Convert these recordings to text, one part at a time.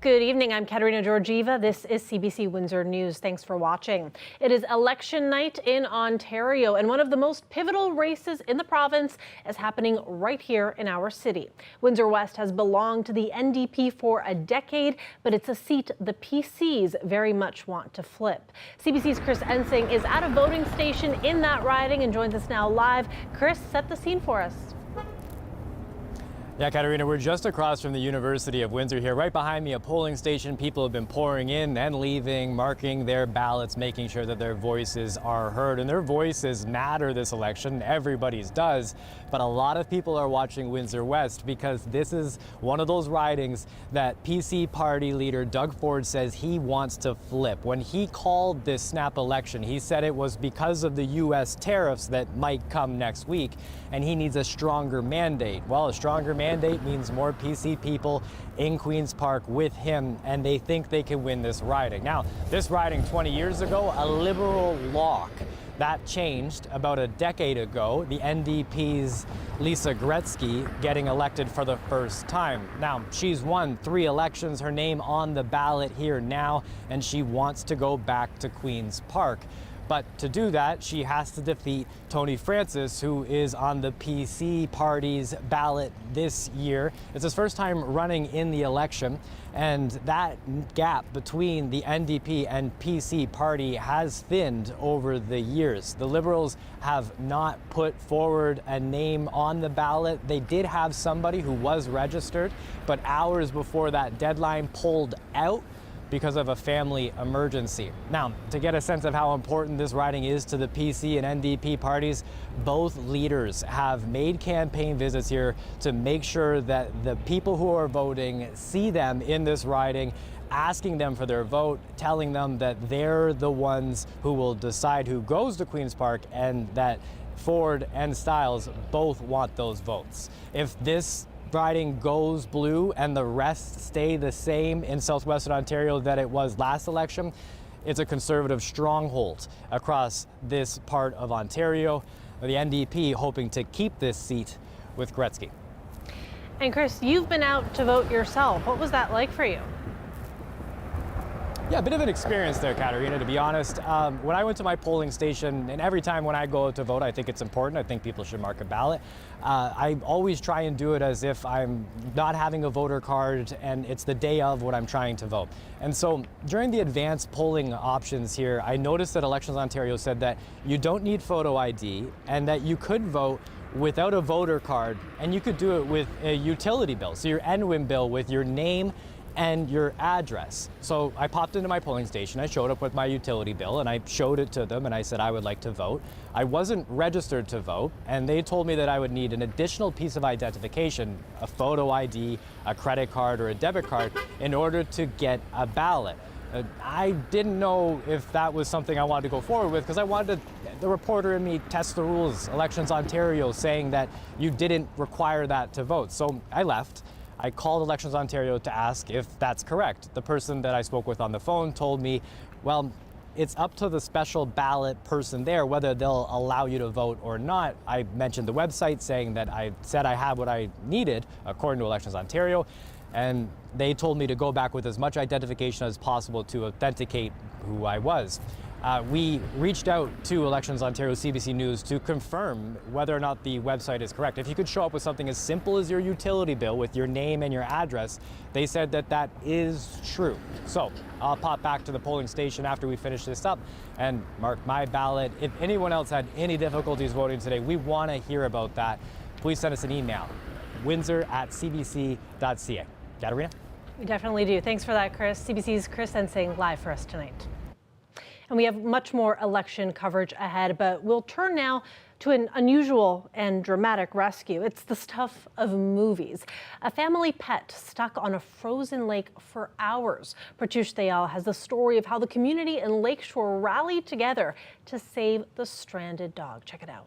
Good evening. I'm Katerina Georgieva. This is CBC Windsor News. Thanks for watching. It is election night in Ontario, and one of the most pivotal races in the province is happening right here in our city. Windsor West has belonged to the NDP for a decade, but it's a seat the PCs very much want to flip. CBC's Chris Ensing is at a voting station in that riding and joins us now live. Chris, set the scene for us. Yeah, Katerina, we're just across from the University of Windsor here. Right behind me, a polling station. People have been pouring in and leaving, marking their ballots, making sure that their voices are heard. And their voices matter this election. Everybody's does. But a lot of people are watching Windsor West because this is one of those ridings that PC party leader Doug Ford says he wants to flip. When he called this snap election, he said it was because of the U.S. tariffs that might come next week, and he needs a stronger mandate. Well, a stronger mandate means more PC people in Queen's Park with him, and they think they can win this riding. Now, this riding 20 years ago, a Liberal lock. That changed about a decade ago, the NDP's Lisa Gretzky getting elected for the first time. Now, she's won 3 elections, her name on the ballot here now, and she wants to go back to Queen's Park. But to do that, she has to defeat Tony Francis, who is on the PC party's ballot this year. It's his first time running in the election, and that gap between the NDP and PC party has thinned over the years. The Liberals have not put forward a name on the ballot. They did have somebody who was registered, but hours before that deadline pulled out because of a family emergency. Now, to get a sense of how important this riding is to the PC and NDP parties, both leaders have made campaign visits here to make sure that the people who are voting see them in this riding, asking them for their vote, telling them that they're the ones who will decide who goes to Queen's Park, and that Ford and Stiles both want those votes. If this riding goes blue and the rest stay the same in southwestern Ontario that it was last election, it's a Conservative stronghold across this part of Ontario. The NDP hoping to keep this seat with Gretzky. And Chris, you've been out to vote yourself. What was that like for you? Yeah, a bit of an experience there, Katerina, to be honest. When I went to my polling station, and every time when I go out to vote, I think it's important. I think people should mark a ballot. I always try and do it as if I'm not having a voter card and it's the day of when I'm trying to vote. And so during the advanced polling options here, I noticed that Elections Ontario said that you don't need photo ID and that you could vote without a voter card, and you could do it with a utility bill. So your NWIM bill with your name and your address. So I popped into my polling station, I showed up with my utility bill, and I showed it to them, and I said I would like to vote. I wasn't registered to vote, and they told me that I would need an additional piece of identification, a photo ID, a credit card, or a debit card, in order to get a ballot. I didn't know if that was something I wanted to go forward with, because I wanted the reporter in me test the rules, Elections Ontario saying that you didn't require that to vote. So I left. I called Elections Ontario to ask if that's correct. The person that I spoke with on the phone told me, well, it's up to the special ballot person there whether they'll allow you to vote or not. I mentioned the website saying that I said I had what I needed according to Elections Ontario, and they told me to go back with as much identification as possible to authenticate who I was. We reached out to Elections Ontario CBC News to confirm whether or not the website is correct. If you could show up with something as simple as your utility bill with your name and your address, they said that that is true. So I'll pop back to the polling station after we finish this up and mark my ballot. If anyone else had any difficulties voting today, we want to hear about that. Please send us an email, windsor@cbc.ca. Katerina? We definitely do. Thanks for that, Chris. CBC's Chris Ensing live for us tonight. And we have much more election coverage ahead, but we'll turn now to an unusual and dramatic rescue. It's the stuff of movies. A family pet stuck on a frozen lake for hours. Pratyush Dayal has the story of how the community and Lakeshore rallied together to save the stranded dog. Check it out.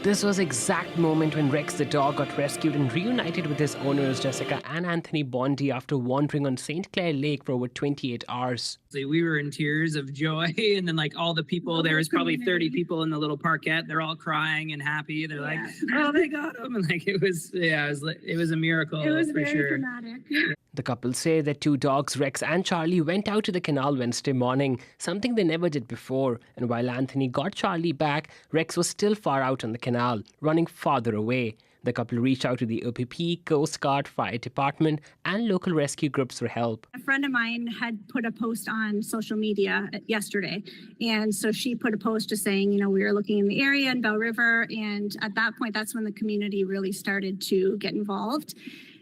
This was the exact moment when Rex the dog got rescued and reunited with his owners Jessica and Anthony Bondi after wandering on St. Clair Lake for over 28 hours. We were in tears of joy, and then like all the people, there was probably 30 people in the little parkette. They're all crying and happy. They're like, "Oh, they got him!" And like it was a miracle. It was very dramatic. The couple say their two dogs, Rex and Charlie, went out to the canal Wednesday morning, something they never did before. And while Anthony got Charlie back, Rex was still far out on the canal, running farther away. The couple reached out to the OPP, Coast Guard, Fire Department, and local rescue groups for help. A friend of mine had put a post on social media yesterday. And so she put a post just saying, we were looking in the area in Bell River. And at that point, that's when the community really started to get involved.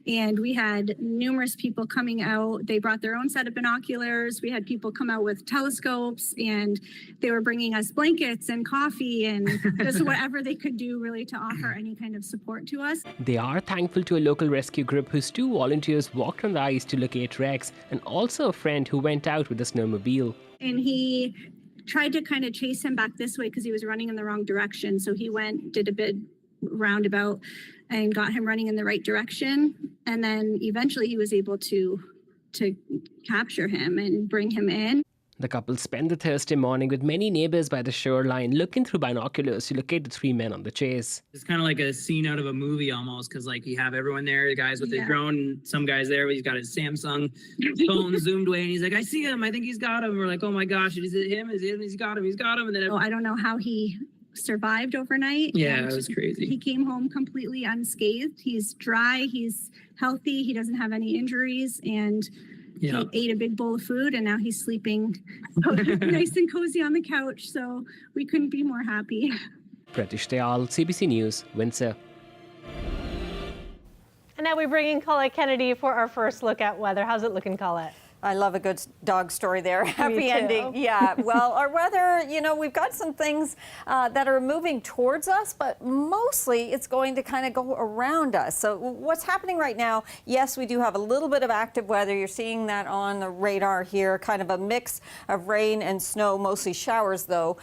And we had numerous people coming out. They brought their own set of binoculars. We had people come out with telescopes, and they were bringing us blankets and coffee and just whatever they could do really to offer any kind of support to us. They are thankful to a local rescue group whose two volunteers walked on the ice to locate Rex, and also a friend who went out with a snowmobile. And he tried to kind of chase him back this way because he was running in the wrong direction. So he did a bit roundabout and got him running in the right direction. And then eventually he was able to capture him and bring him in. The couple spent the Thursday morning with many neighbors by the shoreline looking through binoculars to locate the three men on the chase. It's kind of like a scene out of a movie almost, because like you have everyone there, the guys with the drone, and some guys there, he's got his Samsung phone zoomed away, and he's like, "I see him, I think he's got him." We're like, "Oh my gosh, is it him? Is it him? He's got him, he's got him." And then I don't know how he survived overnight. Yeah, it was crazy. He came home completely unscathed. He's dry, he's healthy, he doesn't have any injuries, and he ate a big bowl of food, and now he's sleeping nice and cozy on the couch. So we couldn't be more happy. Pratish Dayal, CBC News, Windsor. And now we bring in Colette Kennedy for our first look at weather. How's it looking, Colette? I love a good dog story there. Happy too. ending. Yeah. Well, our weather, we've got some things that are moving towards us, but mostly it's going to kind of go around us. So what's happening right now, yes, we do have a little bit of active weather. You're seeing that on the radar here, kind of a mix of rain and snow, mostly showers, though,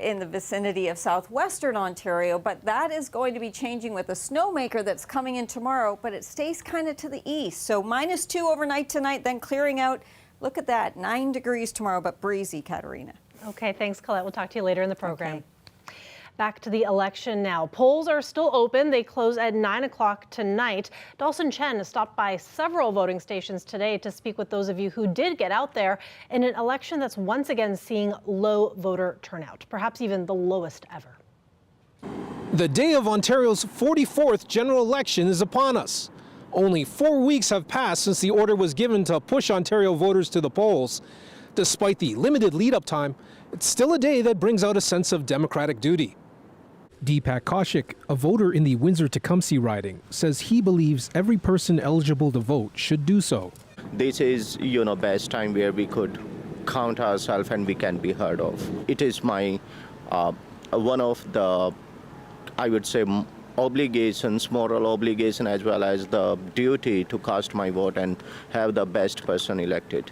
in the vicinity of southwestern Ontario. But that is going to be changing with a snowmaker that's coming in tomorrow, but it stays kind of to the east. So -2 overnight tonight, then clearing out. Look at that, 9 degrees tomorrow, but breezy, Katerina. Okay, thanks, Colette. We'll talk to you later in the program. Okay. Back to the election now. Polls are still open. They close at 9 o'clock tonight. Dawson Chen has stopped by several voting stations today to speak with those of you who did get out there in an election that's once again seeing low voter turnout, perhaps even the lowest ever. The day of Ontario's 44th general election is upon us. Only 4 weeks have passed since the order was given to push Ontario voters to the polls. Despite the limited lead-up time, it's still a day that brings out a sense of democratic duty. Deepak Kaushik, a voter in the Windsor-Tecumseh riding, says he believes every person eligible to vote should do so. This is, best time where we could count ourselves and we can be heard of. It is my one of the, I would say, obligations, moral obligation, as well as the duty to cast my vote and have the best person elected.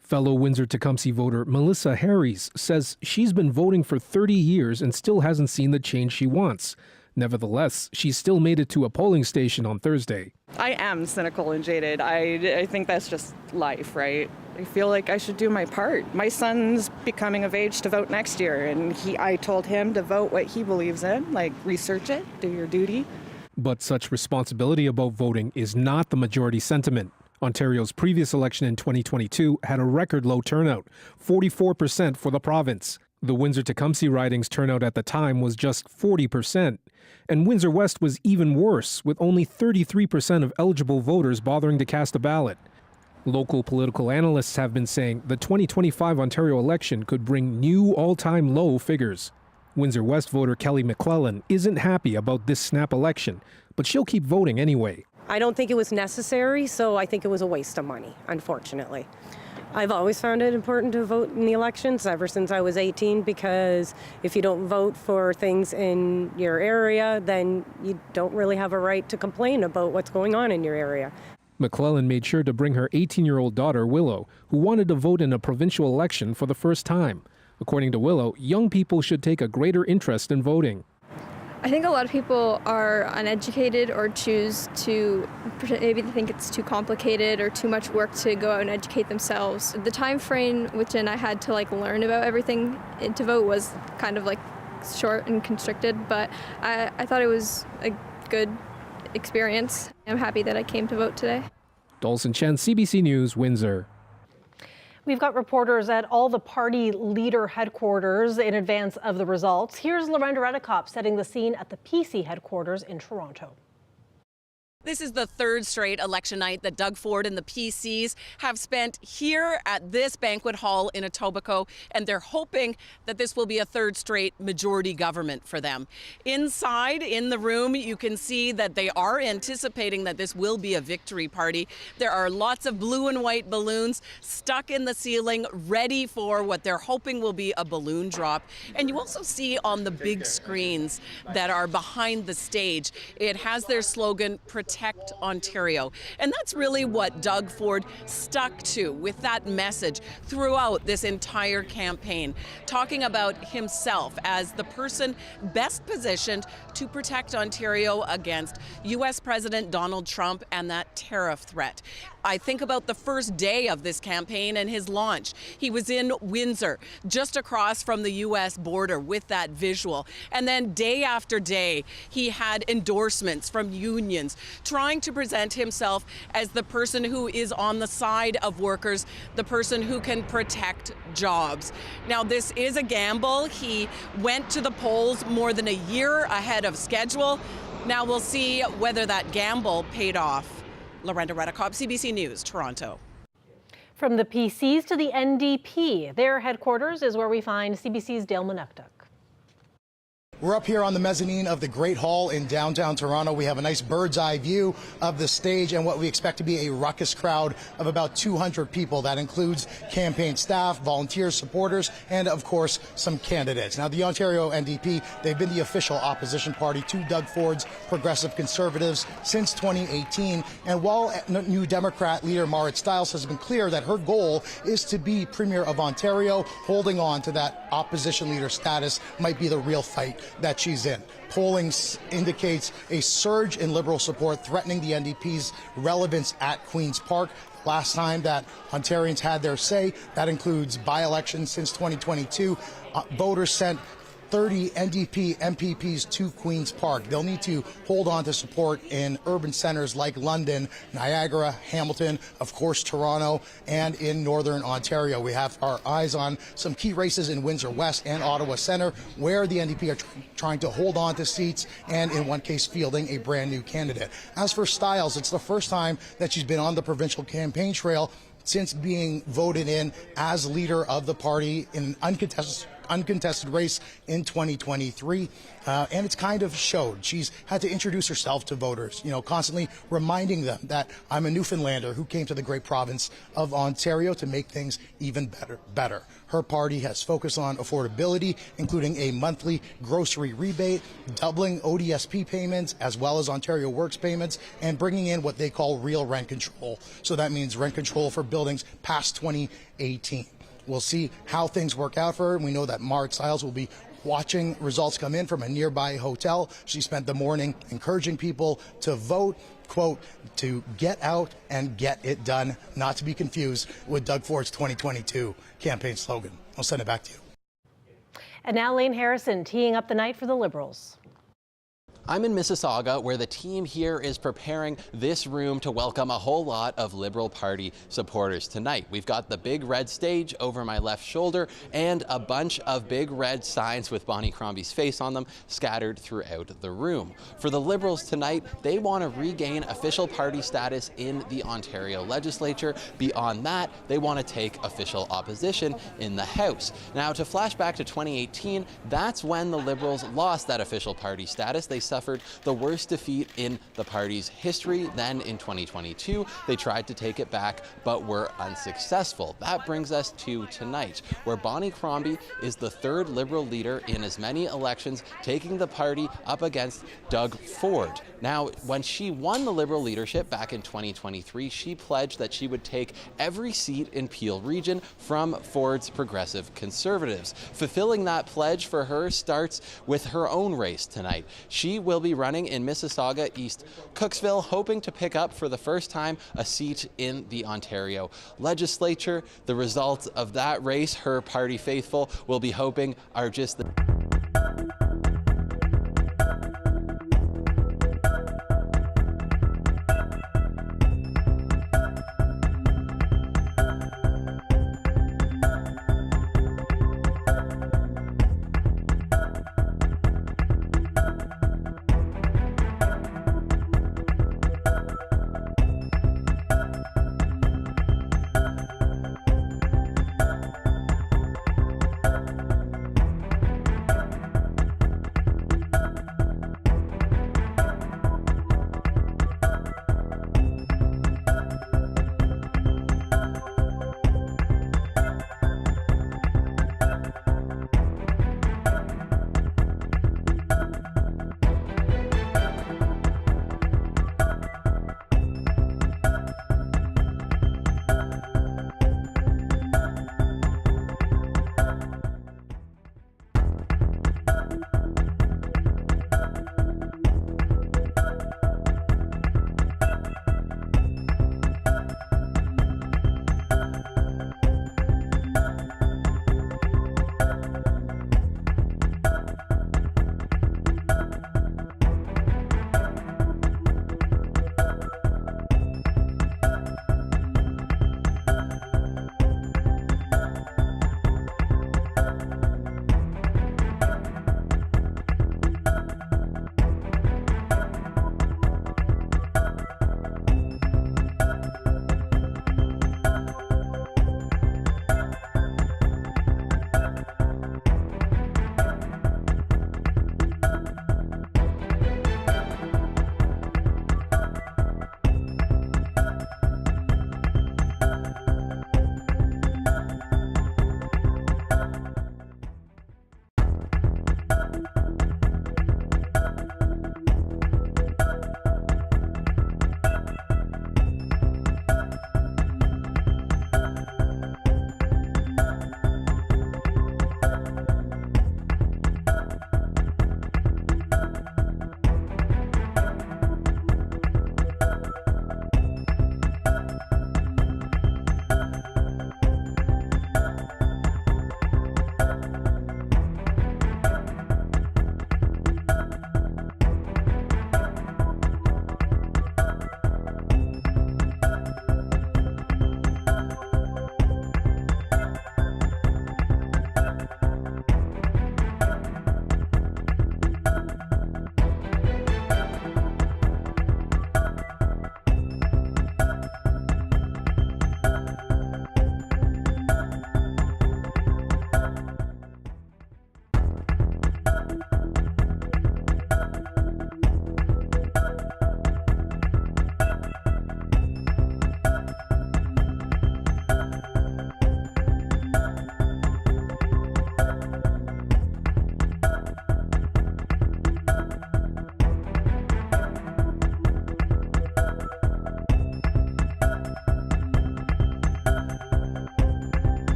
Fellow Windsor-Tecumseh voter Melissa Harries says she's been voting for 30 years and still hasn't seen the change she wants. Nevertheless, she still made it to a polling station on Thursday. I am cynical and jaded. I think that's just life, right? I feel like I should do my part. My son's becoming of age to vote next year, and I told him to vote what he believes in, like research it, do your duty. But such responsibility about voting is not the majority sentiment. Ontario's previous election in 2022 had a record low turnout, 44% for the province. The Windsor-Tecumseh riding's turnout at the time was just 40%. And Windsor West was even worse, with only 33% of eligible voters bothering to cast a ballot. Local political analysts have been saying the 2025 Ontario election could bring new all-time low figures. Windsor West voter Kelly McClellan isn't happy about this snap election, but she'll keep voting anyway. I don't think it was necessary, so I think it was a waste of money, unfortunately. I've always found it important to vote in the elections ever since I was 18, because if you don't vote for things in your area, then you don't really have a right to complain about what's going on in your area. McClellan made sure to bring her 18-year-old daughter, Willow, who wanted to vote in a provincial election for the first time. According to Willow, young people should take a greater interest in voting. I think a lot of people are uneducated or choose to, maybe they think it's too complicated or too much work to go out and educate themselves. The time frame within I had to learn about everything to vote was kind of short and constricted, but I thought it was a good experience. I'm happy that I came to vote today. Dolson Chen, CBC News, Windsor. We've got reporters at all the party leader headquarters in advance of the results. Here's Lorenda Redekop setting the scene at the PC headquarters in Toronto. This is the third straight election night that Doug Ford and the PCs have spent here at this banquet hall in Etobicoke, and they're hoping that this will be a third straight majority government for them. Inside, in the room, you can see that they are anticipating that this will be a victory party. There are lots of blue and white balloons stuck in the ceiling, ready for what they're hoping will be a balloon drop. And you also see on the big screens that are behind the stage, it has their slogan, Protect Ontario. And that's really what Doug Ford stuck to with that message throughout this entire campaign, talking about himself as the person best positioned to protect Ontario against U.S. President Donald Trump and that tariff threat. I think about the first day of this campaign and his launch. He was in Windsor, just across from the U.S. border with that visual. And then day after day, he had endorsements from unions, trying to present himself as the person who is on the side of workers, the person who can protect jobs. Now, this is a gamble. He went to the polls more than a year ahead of schedule. Now we'll see whether that gamble paid off. Lorenda Redekop, CBC News, Toronto. From the PCs to the NDP, their headquarters is where we find CBC's Dale Manuktuk. We're up here on the mezzanine of the Great Hall in downtown Toronto. We have a nice bird's eye view of the stage and what we expect to be a ruckus crowd of about 200 people. That includes campaign staff, volunteers, supporters, and of course, some candidates. Now, the Ontario NDP, they've been the official opposition party to Doug Ford's Progressive Conservatives since 2018. And while New Democrat leader Marit Stiles has been clear that her goal is to be Premier of Ontario, holding on to that opposition leader status might be the real fight that she's in. Polling indicates a surge in Liberal support threatening the NDP's relevance at Queen's Park. Last time that Ontarians had their say, that includes by-elections since 2022, voters sent 30 NDP MPPs to Queen's Park. They'll need to hold on to support in urban centers like London, Niagara, Hamilton, of course Toronto, and in Northern Ontario. We have our eyes on some key races in Windsor West and Ottawa Centre, where the NDP are trying to hold on to seats and, in one case, fielding a brand new candidate. As for Stiles, it's the first time that she's been on the provincial campaign trail since being voted in as leader of the party in an uncontested race in 2023, and it's kind of showed. She's had to introduce herself to voters, constantly reminding them that I'm a Newfoundlander who came to the great province of Ontario to make things even better. Her party has focused on affordability, including a monthly grocery rebate, doubling ODSP payments, as well as Ontario Works payments, and bringing in what they call real rent control. So that means rent control for buildings past 2018. We'll see how things work out for her. We know that Marit Stiles will be watching results come in from a nearby hotel. She spent the morning encouraging people to vote, quote, to get out and get it done, not to be confused with Doug Ford's 2022 campaign slogan. I'll send it back to you. And now Lane Harrison teeing up the night for the Liberals. I'm in Mississauga, where the team here is preparing this room to welcome a whole lot of Liberal Party supporters tonight. We've got the big red stage over my left shoulder and a bunch of big red signs with Bonnie Crombie's face on them scattered throughout the room. For the Liberals tonight, they want to regain official party status in the Ontario legislature. Beyond that, they want to take official opposition in the House. Now, to flash back to 2018, that's when the Liberals lost that official party status. They suffered the worst defeat in the party's history. Then in 2022, they tried to take it back, but were unsuccessful. That brings us to tonight, where Bonnie Crombie is the third Liberal leader in as many elections, taking the party up against Doug Ford. Now, when she won the Liberal leadership back in 2023, she pledged that she would take every seat in Peel region from Ford's Progressive Conservatives. Fulfilling that pledge for her starts with her own race tonight. She will be running in Mississauga, East Cooksville, hoping to pick up for the first time a seat in the Ontario legislature. The results of that race, her party faithful will be hoping, are just the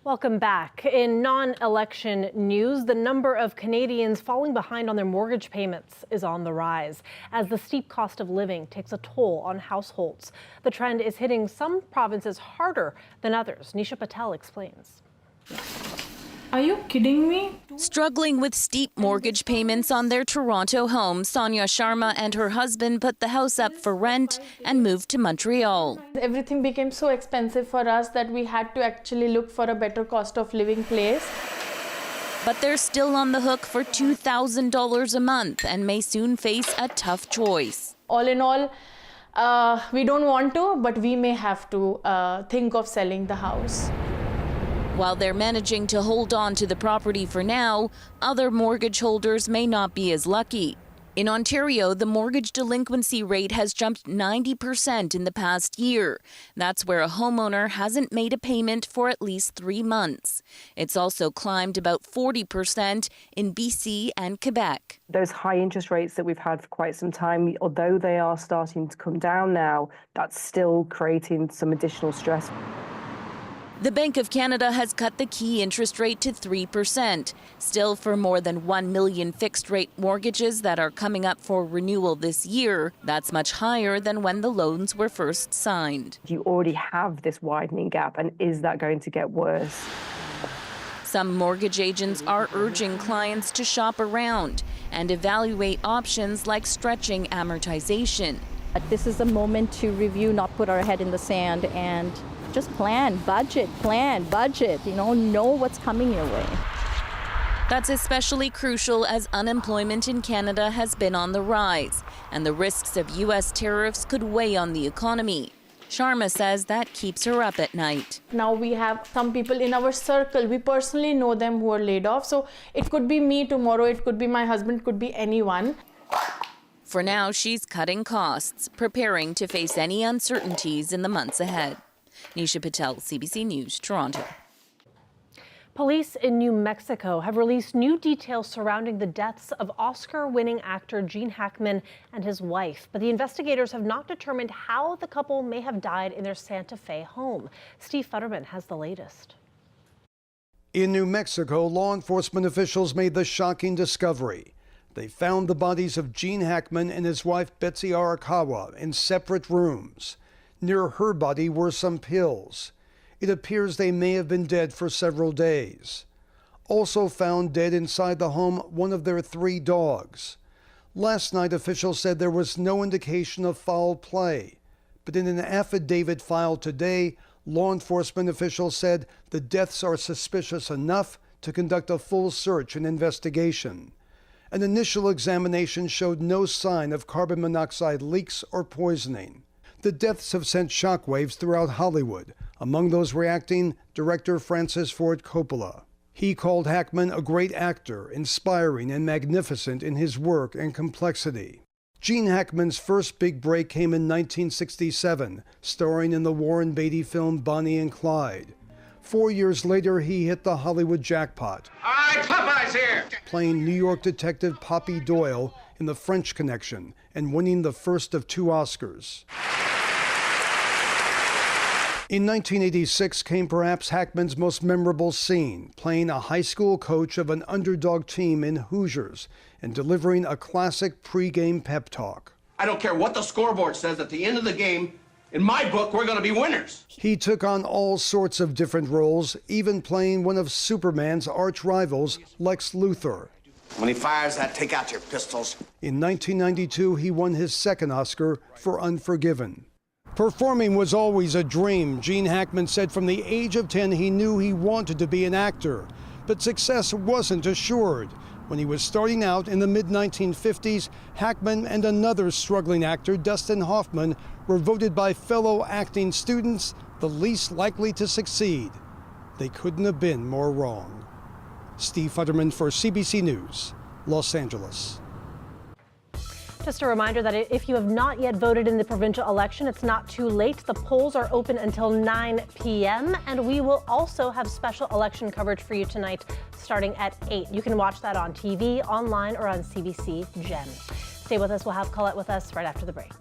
Welcome back. In non-election news, the number of Canadians falling behind on their mortgage payments is on the rise as the steep cost of living takes a toll on households. The trend is hitting some provinces harder than others. Nisha Patel explains. Are you kidding me? Struggling with steep mortgage payments on their Toronto home, Sonia Sharma and her husband put the house up for rent and moved to Montreal. Everything became so expensive for us that we had to actually look for a better cost of living place. But they're still on the hook for $2,000 a month and may soon face a tough choice. All in all, we don't want to, but we may have to think of selling the house. While they're managing to hold on to the property for now, other mortgage holders may not be as lucky. In Ontario, the mortgage delinquency rate has jumped 90% in the past year. That's where a homeowner hasn't made a payment for at least 3 months. It's also climbed about 40% in BC and Quebec. Those high interest rates that we've had for quite some time, although they are starting to come down now, that's still creating some additional stress. The Bank of Canada has cut the key interest rate to 3%. Still, for more than 1 million fixed-rate mortgages that are coming up for renewal this year, that's much higher than when the loans were first signed. You already have this widening gap, and is that going to get worse? Some mortgage agents are urging clients to shop around and evaluate options like stretching amortization. This is a moment to review, not put our head in the sand, and just plan, budget, know what's coming your way. That's especially crucial as unemployment in Canada has been on the rise, and the risks of U.S. tariffs could weigh on the economy. Sharma says that keeps her up at night. Now we have some people in our circle, we personally know them, who are laid off. So it could be me tomorrow, it could be my husband, could be anyone. For now, she's cutting costs, preparing to face any uncertainties in the months ahead. Nisha Patel, CBC News, Toronto. Police in New Mexico have released new details surrounding the deaths of Oscar-winning actor Gene Hackman and his wife, but the investigators have not determined how the couple may have died in their Santa Fe home. Steve Futterman has the latest. In New Mexico, law enforcement officials made the shocking discovery. They found the bodies of Gene Hackman and his wife Betsy Arakawa in separate rooms. Near her body were some pills. It appears they may have been dead for several days. Also found dead inside the home one of their 3 dogs. Last night, officials said there was no indication of foul play. But in an affidavit filed today, law enforcement officials said the deaths are suspicious enough to conduct a full search and investigation. An initial examination showed no sign of carbon monoxide leaks or poisoning. The deaths have sent shockwaves throughout Hollywood. Among those reacting, director Francis Ford Coppola. He called Hackman a great actor, inspiring and magnificent in his work and complexity. Gene Hackman's first big break came in 1967, starring in the Warren Beatty film Bonnie and Clyde. 4 years later, he hit the Hollywood jackpot. All right, Popeye's here! Playing New York detective Poppy Doyle in The French Connection and winning the first of 2 Oscars. In 1986 came perhaps Hackman's most memorable scene, playing a high school coach of an underdog team in Hoosiers and delivering a classic pregame pep talk. I don't care what the scoreboard says at the end of the game. In my book, we're going to be winners. He took on all sorts of different roles, even playing one of Superman's arch rivals, Lex Luthor. When he fires that, take out your pistols. In 1992, he won his second Oscar for Unforgiven. Performing was always a dream. Gene Hackman said from the age of 10 he knew he wanted to be an actor. But success wasn't assured. When he was starting out in the mid-1950s, Hackman and another struggling actor, Dustin Hoffman, were voted by fellow acting students the least likely to succeed. They couldn't have been more wrong. Steve Futterman for CBC News, Los Angeles. Just a reminder that if you have not yet voted in the provincial election, it's not too late. The polls are open until 9 p.m. and we will also have special election coverage for you tonight starting at 8. You can watch that on TV, online, or on CBC Gem. Stay with us. We'll have Colette with us right after the break.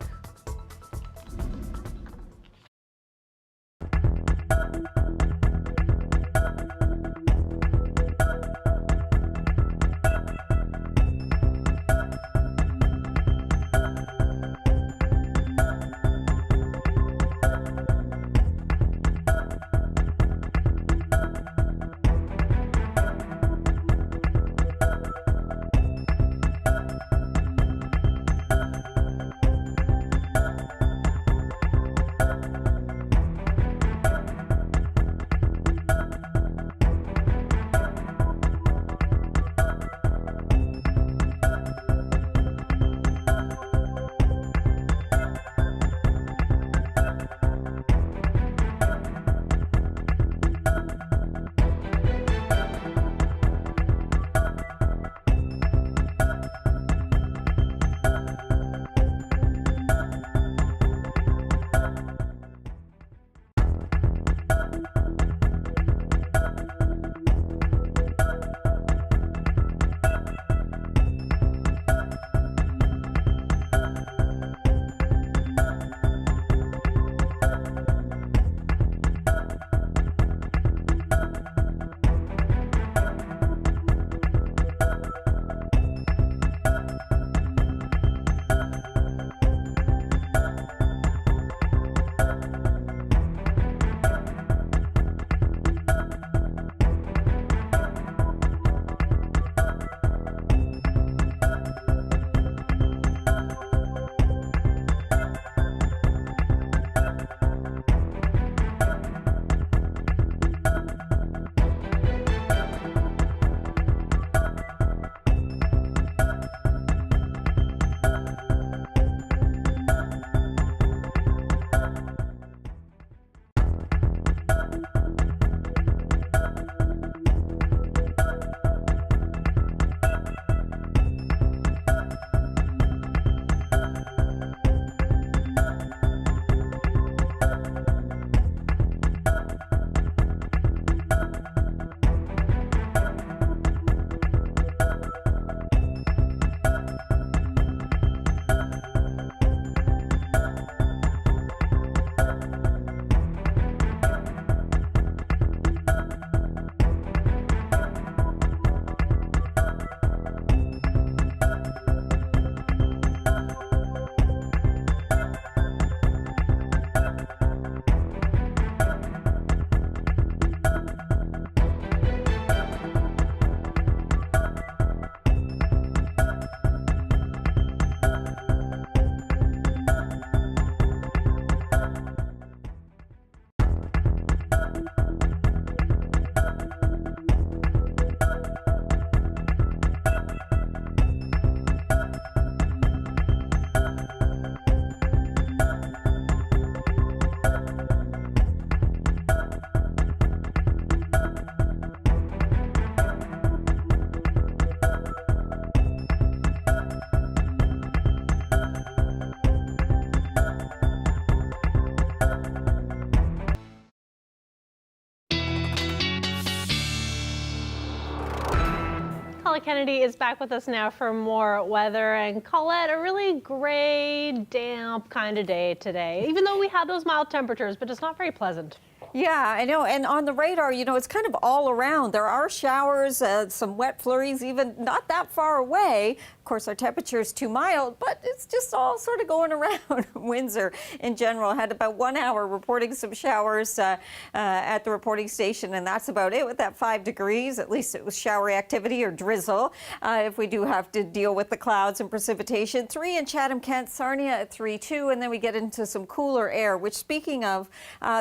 Colette Kennedy is back with us now for more weather. And Colette, a really gray, damp kind of day today, even though we had those mild temperatures, but it's not very pleasant. Yeah, I know. And on the radar, you know, it's kind of all around. There are showers, some wet flurries, even not that far away. Of course, our temperature is too mild, but it's just all sort of going around. Windsor, in general, had about 1 hour reporting some showers at the reporting station, and that's about it with that 5 degrees. At least it was showery activity or drizzle. If we do have to deal with the clouds and precipitation, 3 in Chatham-Kent, Sarnia at 3-2, and then we get into some cooler air, which, speaking of,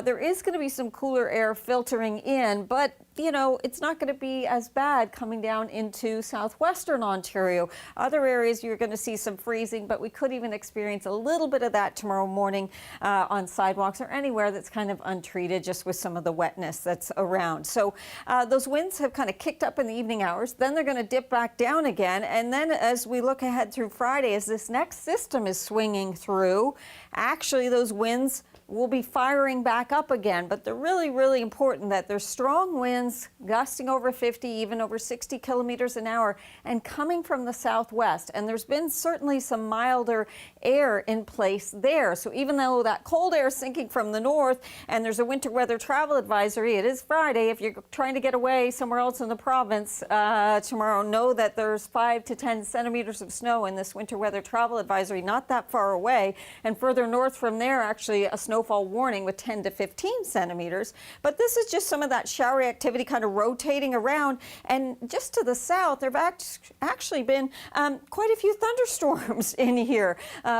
there is going to be some cooler air filtering in, but you know, it's not going to be as bad coming down into southwestern Ontario. Other areas you're going to see some freezing, but we could even experience a little bit of that tomorrow morning on sidewalks or anywhere that's kind of untreated, just with some of the wetness that's around. So those winds have kind of kicked up in the evening hours, then they're going to dip back down again, and then as we look ahead through Friday, as this next system is swinging through, actually those winds will be firing back up again, but they're really, really important that there's strong winds gusting over 50, even over 60 kilometers an hour, and coming from the southwest. And there's been certainly some milder air in place there. So even though that cold air is sinking from the north and there's a winter weather travel advisory, it is Friday. If you're trying to get away somewhere else in the province tomorrow, know that there's 5 to 10 centimeters of snow in this winter weather travel advisory, not that far away. And further north from there, actually a snowfall warning with 10 to 15 centimeters. But this is just some of that showery activity kind of rotating around. And just to the south, there have actually been quite a few thunderstorms in here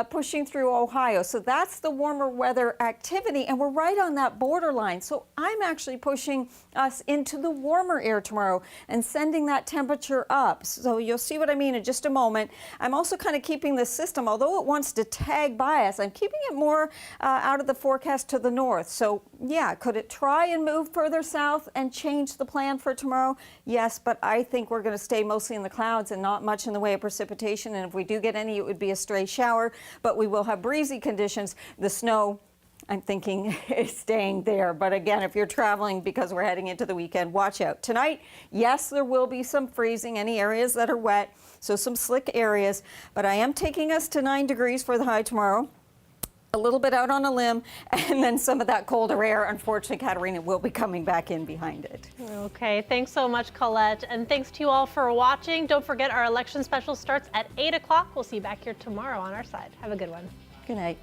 pushing through Ohio. So that's the warmer weather activity. And we're right on that borderline. So I'm actually pushing us into the warmer air tomorrow and sending that temperature up. So you'll see what I mean in just a moment. I'm also kind of keeping the system, although it wants to tag by us, I'm keeping it more out of the forecast to the north. So yeah, could it try and move further south and change the plan for tomorrow? Yes, but I think we're going to stay mostly in the clouds and not much in the way of precipitation. And if we do get any, it would be a stray shower, but we will have breezy conditions. The snow, I'm thinking, is staying there. But again, if you're traveling because we're heading into the weekend, watch out. Tonight, yes, there will be some freezing, any areas that are wet, so some slick areas. But I am taking us to 9 degrees for the high tomorrow. A little bit out on a limb, and then some of that colder air, unfortunately, Katarina, will be coming back in behind it. Okay, thanks so much, Colette. And thanks to you all for watching. Don't forget our election special starts at 8 o'clock. We'll see you back here tomorrow on our side. Have a good one. Good night.